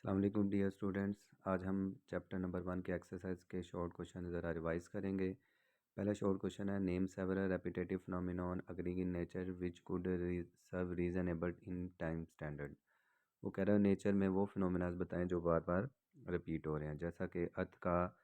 अस्सलाम वालेकुम dear students. आज हम चैप्टर नंबर 1 के एक्सरसाइज के शॉर्ट क्वेश्चन ज़रा रिवाइज करेंगे। पहला शॉर्ट क्वेश्चन है, name several repetitive phenomenon occurring in nature which could serve reasonable in time standard. वो कह रहा है नेचर में वो फिनोमिनाज बताएं जो बार बार रिपीट हो रहे हैं, जैसा कि अर्थ का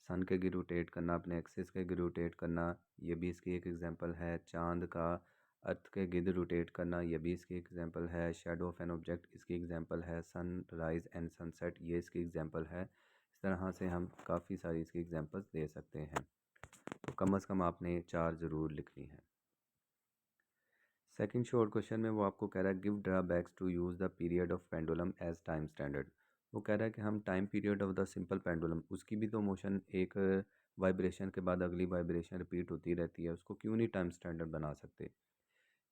सन के गिर रोटेट करना, अपने एक्सिस के गिर रोटेट करना, ये भी इसकी एक एग्जांपल है। चांद का अर्थ के गिर्द रोटेट करना, ये भी इसकी एग्जांपल है। शेडो ऑफ एन ऑब्जेक्ट इसकी एग्जांपल है। सन राइज एंड सनसेट ये इसकी एग्जांपल है। इस तरह से हम काफ़ी सारी इसकी एग्जांपल्स दे सकते हैं, तो कम से कम आपने 4 ज़रूर लिखनी है। सेकंड शॉर्ट क्वेश्चन में वो आपको कह रहा है give drawbacks to use the period of pendulum as time standard. वो कह रहा है कि हम time period of the simple pendulum, उसकी भी तो मोशन एक वाइब्रेशन के बाद अगली वाइब्रेशन रिपीट होती रहती है, उसको क्यों नहीं टाइम स्टैंडर्ड बना सकते।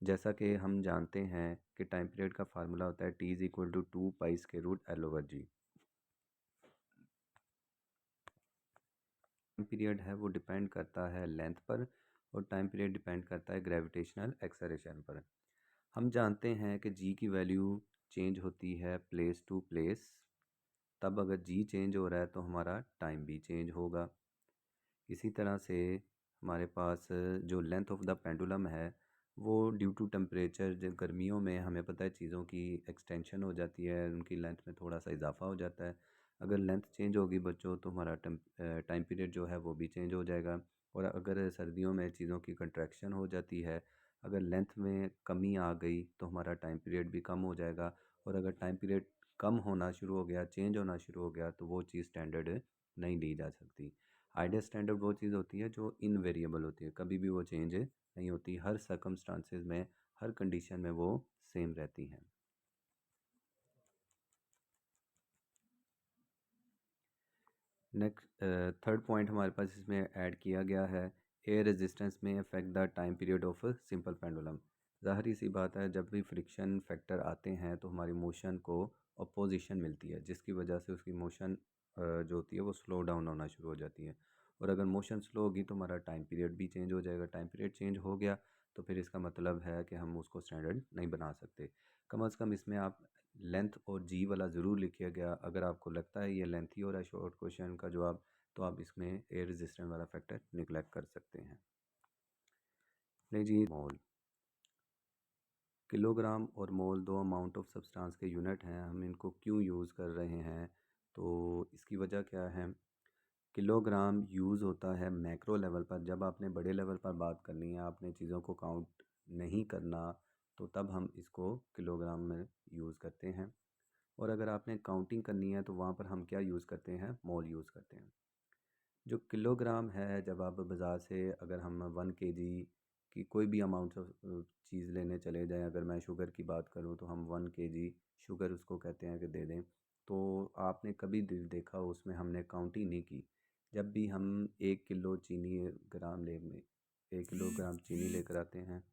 जैसा कि हम जानते हैं कि टाइम पीरियड का फार्मूला होता है T = 2 pi square root L/G। Time period है वो डिपेंड करता है लेंथ पर, और टाइम पीरियड डिपेंड करता है ग्रेविटेशनल एक्सेलरेशन पर। हम जानते हैं कि जी की वैल्यू चेंज होती है प्लेस टू प्लेस, तब अगर जी चेंज हो रहा है तो हमारा टाइम भी चेंज होगा। इसी तरह से हमारे पास जो लेंथ ऑफ द पेंडुलम है वो ड्यू टू टेम्परेचर, जब गर्मियों में हमें पता है चीज़ों की एक्सटेंशन हो जाती है, उनकी लेंथ में थोड़ा सा इजाफा हो जाता है। अगर लेंथ चेंज होगी बच्चों तो हमारा टाइम पीरियड जो है वो भी चेंज हो जाएगा। और अगर सर्दियों में चीज़ों की कंट्रैक्शन हो जाती है, अगर लेंथ में कमी आ गई तो हमारा टाइम पीरियड भी कम हो जाएगा। और अगर टाइम पीरियड कम होना शुरू हो गया, चेंज होना शुरू हो गया, तो वो चीज़ स्टैंडर्ड नहीं ली जा सकती। आइडियल स्टैंडर्ड वो चीज़ होती है जो इनवेरिएबल होती है, कभी भी वो चेंज नहीं होती, हर सर्कमस्टांसेस में, हर कंडीशन में वो सेम रहती हैं। नेक्स्ट थर्ड पॉइंट हमारे पास इसमें ऐड किया गया है, एयर रेजिस्टेंस में affect the time period of simple pendulum. ज़ाहिर सी बात है, जब भी फ्रिक्शन फैक्टर आते हैं तो हमारी मोशन को अपोजिशन मिलती है, जिसकी वजह से उसकी मोशन जो होती है वो स्लो डाउन होना शुरू हो जाती है। और अगर मोशन स्लो होगी तो हमारा टाइम पीरियड भी चेंज हो जाएगा। टाइम पीरियड चेंज हो गया तो फिर इसका मतलब है कि हम उसको स्टैंडर्ड नहीं बना सकते। कम से कम इसमें आप लेंथ और जी वाला ज़रूर लिखिए गया। अगर आपको लगता है ये लेंथी हो रहा है शॉर्ट क्वेश्चन का जवाब, तो आप इसमें एयर रेजिस्टेंस वाला फैक्टर निगलेक्ट कर सकते हैं। नहीं जी, मोल, किलोग्राम और मोल दो अमाउंट ऑफ सब्सटेंस के यूनिट हैं, हम इनको क्यों यूज़ कर रहे हैं, तो इसकी वजह क्या है। किलोग्राम यूज़ होता है मैक्रो लेवल पर, जब आपने बड़े लेवल पर बात करनी है, आपने चीज़ों को काउंट नहीं करना, तो तब हम इसको किलोग्राम में यूज़ करते हैं। और अगर आपने काउंटिंग करनी है तो वहाँ पर हम क्या यूज़ करते हैं, मोल यूज़ करते हैं। जो किलोग्राम है, जब आप बाज़ार से अगर हम 1 kg की कोई भी अमाउंट ऑफ चीज़ लेने चले जाएं, अगर मैं शुगर की बात करूं तो हम 1 kg शुगर उसको कहते हैं कि दे दें, तो आपने कभी देखा हो उसमें हमने काउंटिंग नहीं की। जब भी हम 1 किलो चीनी ग्राम ले में 1 किलोग्राम चीनी लेकर आते हैं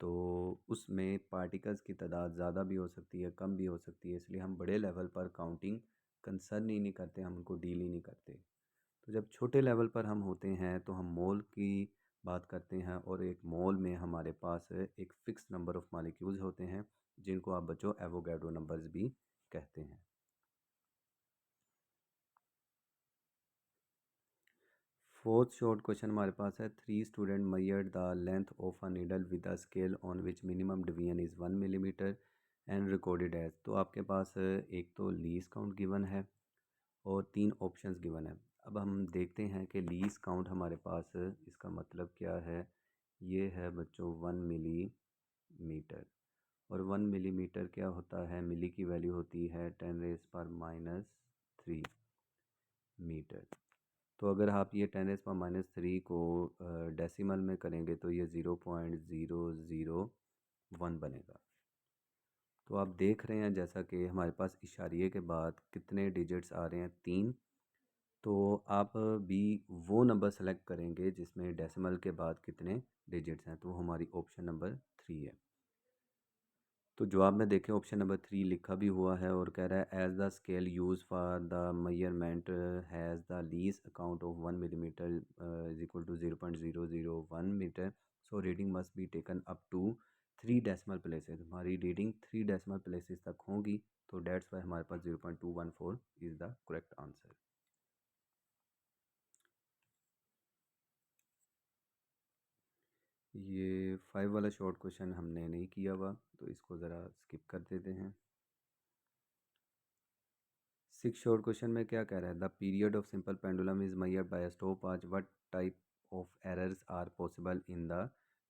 तो उसमें पार्टिकल्स की तादाद ज़्यादा भी हो सकती है, कम भी हो सकती है, इसलिए हम बड़े लेवल पर काउंटिंग कंसर्न ही नहीं करते, हम उनको डील ही नहीं करते। तो जब छोटे लेवल पर हम होते हैं तो हम मोल की बात करते हैं, और एक मोल में हमारे पास एक फ़िक्स नंबर ऑफ़ मॉलिक्यूल्स होते हैं, जिनको आप बच्चों एवोगाड्रो नंबर्स भी कहते हैं। फोर्थ शॉर्ट क्वेश्चन हमारे पास है, 3 student measured the length of a needle with a scale on which minimum division is 1 millimetre and recorded as. तो आपके पास एक तो लीस्ट काउंट गिवन है और 3 ऑप्शंस गिवन है। अब हम देखते हैं कि लीस्ट काउंट हमारे पास इसका मतलब क्या है। ये है बच्चों 1 मिलीमीटर, और 1 मिलीमीटर क्या होता है, मिली की वैल्यू होती है 10⁻³ मीटर। तो अगर आप ये 10⁻³ को डेसिमल में करेंगे तो ये 0.001 बनेगा। तो आप देख रहे हैं जैसा कि हमारे पास इशारिये के बाद कितने डिजिट्स आ रहे हैं, 3। तो आप भी वो नंबर सेलेक्ट करेंगे जिसमें डेसिमल के बाद कितने डिजिट्स हैं, तो हमारी ऑप्शन नंबर 3 है। तो जवाब में देखें ऑप्शन नंबर 3 लिखा भी हुआ है और कह रहा है as the scale use for the measurement has the least account of 1 millimetre is equal to 0.001 metre, so reading must be taken up to 3 decimal places. हमारी रीडिंग 3 डेसिमल प्लेसेस तक होंगी तो डेट्स वाई हमारे पास 0.214 इज़ द करेक्ट आंसर। ये 5 वाला short question हमने नहीं किया हुआ, तो इसको ज़रा स्किप कर देते हैं। 6 शॉर्ट क्वेश्चन में क्या कह रहा है, the period of simple pendulum is measured by a stopwatch, what type of errors are possible in the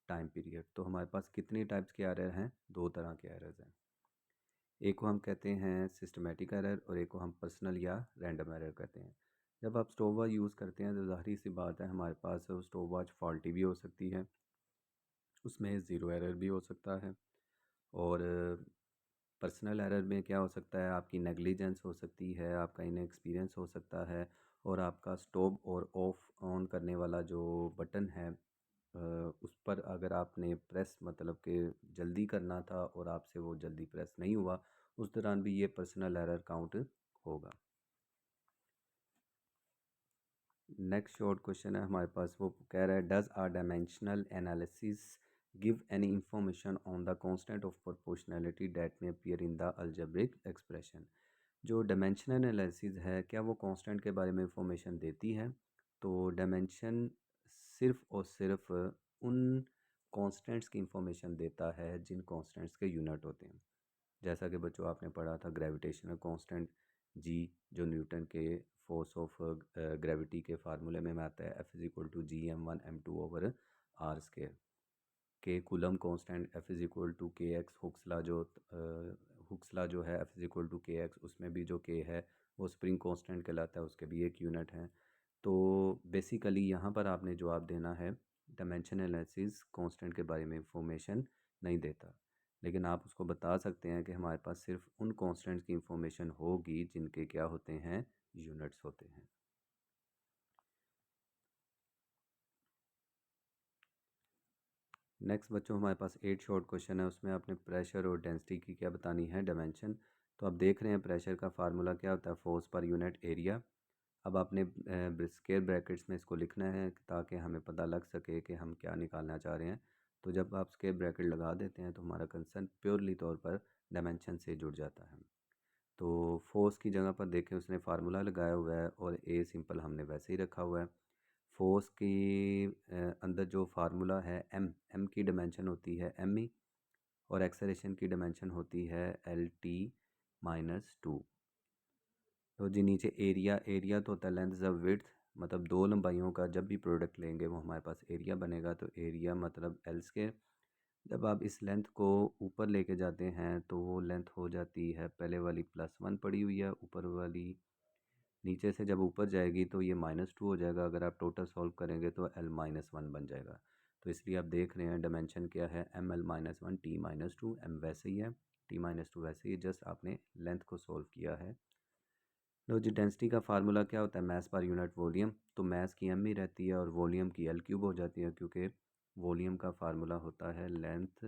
time period. तो हमारे पास कितनी टाइप्स के एरर हैं, 2 तरह के एरर्स हैं। एक को हम कहते हैं सिस्टमेटिक एरर और एक को हम पर्सनल या रैंडम एरर कहते हैं। जब आप स्टॉप वॉच यूज़ करते हैं तो ज़ाहिर सी बात है हमारे पास स्टॉप वॉच फॉल्टी भी हो सकती है, उसमें ज़ीरो एरर भी हो सकता है। और पर्सनल एरर में क्या हो सकता है, आपकी नेग्लिजेंस हो सकती है, आपका इनएक्सपीरियंस हो सकता है, और आपका स्टॉप और ऑफ ऑन करने वाला जो बटन है उस पर अगर आपने प्रेस मतलब कि जल्दी करना था और आपसे वो जल्दी प्रेस नहीं हुआ, उस दौरान भी ये पर्सनल एरर काउंट होगा। नेक्स्ट शॉर्ट क्वेश्चन है हमारे पास, वो कह रहा है does our dimensional analysis give any information on the constant of proportionality that may appear in the algebraic expression. जो डायमेंशनल एनालिसिस है क्या वो कांस्टेंट के बारे में इंफॉर्मेशन देती है? तो डायमेंशन सिर्फ और सिर्फ उन कांस्टेंट्स की इंफॉर्मेशन देता है जिन कांस्टेंट्स के यूनिट होते हैं। जैसा कि बच्चों आपने पढ़ा था ग्रेविटेशनल कांस्टेंट जी, जो न्यूटन के फोर्स ऑफ ग्रेविटी के फार्मूले में आता है, F is equal to G m1 m2/r²। K Coulomb constant F is equal to K X, Hooke's law जो है F is equal to K X, उसमें भी जो के है वो स्प्रिंग कांस्टेंट कहलाता है, उसके भी एक यूनिट है। तो बेसिकली यहाँ पर आपने जवाब देना है डायमेंशन एनालिसिस कांस्टेंट के बारे में इंफॉर्मेशन नहीं देता, लेकिन आप उसको बता सकते हैं कि हमारे पास सिर्फ उन कांस्टेंट्स की इंफॉर्मेशन होगी जिनके क्या होते हैं, यूनिट्स होते हैं। नेक्स्ट बच्चों हमारे पास 8 शॉर्ट क्वेश्चन है, उसमें आपने प्रेशर और डेंसिटी की क्या बतानी है, डायमेंशन। तो आप देख रहे हैं प्रेशर का फार्मूला क्या होता है, फोर्स पर यूनिट एरिया। अब आपने स्क्वायर ब्रैकेट्स में इसको लिखना है ताकि हमें पता लग सके कि हम क्या निकालना चाह रहे हैं। तो जब आप स्क्वायर ब्रैकेट लगा देते हैं तो हमारा कंसर्न प्योरली तौर पर डायमेंशन से जुड़ जाता है। तो फोर्स की जगह पर देखें उसने फार्मूला लगाया हुआ है और ए सिंपल हमने वैसे ही रखा हुआ है। फोर्स की अंदर जो फार्मूला है एम की डिमेंशन होती है एम ई, और एक्सेलरेशन की डिमेंशन होती है L t-2। तो जी नीचे एरिया तो होता है लेंथ ज़ विड्थ, मतलब दो लंबाइयों का जब भी प्रोडक्ट लेंगे वो हमारे पास एरिया बनेगा, तो एरिया मतलब L²। जब आप इस लेंथ को ऊपर लेके जाते हैं तो वो लेंथ हो जाती है, पहले वाली +1 पड़ी हुई है, ऊपर वाली नीचे से जब ऊपर जाएगी तो ये -2 हो जाएगा। अगर आप टोटल सॉल्व करेंगे तो L-1 बन जाएगा। तो इसलिए आप देख रहे हैं डायमेंशन क्या है, ML-1 T-2, M वैसे ही है, T-2 वैसे ही, जस्ट आपने लेंथ को सॉल्व किया है। लो जी डेंसिटी का फार्मूला क्या होता है, मैस पर यूनिट वॉल्यूम। तो मैस की एम ही रहती है और वॉल्यूम की L³ हो जाती है, क्योंकि वॉल्यूम का फार्मूला होता है लेंथ,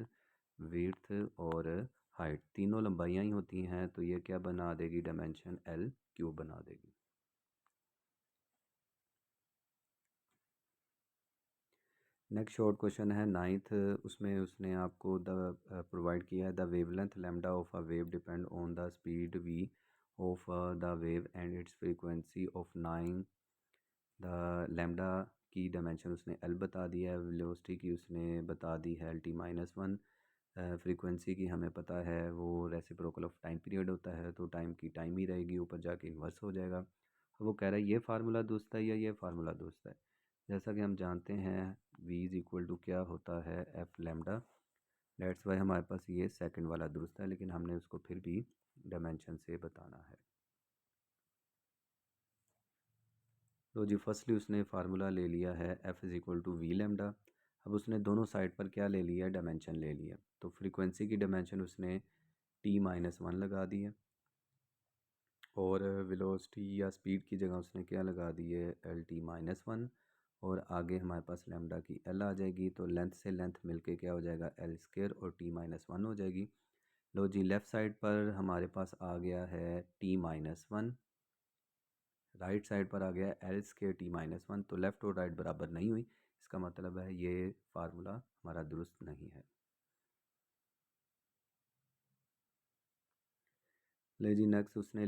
विड्थ और हाइट, तीनों लंबाइयाँ ही होती हैं, तो ये क्या बना देगी, डायमेंशन L³ बना देगी। नेक्स्ट शॉर्ट क्वेश्चन है 9th, उसमें उसने आपको प्रोवाइड किया है the wavelength lambda of a wave depend on the speed v of the wave and it's frequency of 9। The lambda की डायमेंशन उसने L बता दिया है, वेलोसिटी की उसने बता दी है L-t-1। फ्रीक्वेंसी की हमें पता है वो रेसिप्रोकल ऑफ टाइम पीरियड होता है, तो टाइम की टाइम ही रहेगी, ऊपर जाके इन्वर्स हो जाएगा। अब वो कह रहा है ये फार्मूला दुरुस्त है या ये फार्मूला दुरुस्त है। जैसा कि हम जानते हैं v इज़ इक्वल टू क्या होता है, एफ लैम्डा। डेट्स वाई हमारे पास ये सेकंड वाला दुरुस्त है, लेकिन हमने उसको फिर भी डायमेंशन से बताना है। तो जी फर्स्टली उसने फार्मूला ले लिया है F is equal to V lambda. अब उसने दोनों साइड पर क्या ले लिया है, डायमेंशन ले लिया। तो फ्रीक्वेंसी की डायमेंशन उसने T-1 लगा दी है, और वेलोसिटी या स्पीड की जगह उसने क्या लगा दी है, L-t-1। और आगे हमारे पास लैम्डा की L आ जाएगी, तो लेंथ से लेंथ मिलके क्या हो जाएगा, L² और T-1 हो जाएगी। लो जी लेफ़्ट साइड पर हमारे पास आ गया है T-1, राइट साइड पर आ गया L² T-1, तो लेफ़्ट और राइट बराबर नहीं हुई, इसका मतलब है ये फार्मूला हमारा दुरुस्त नहीं है। ले जी नेक्स्ट उसने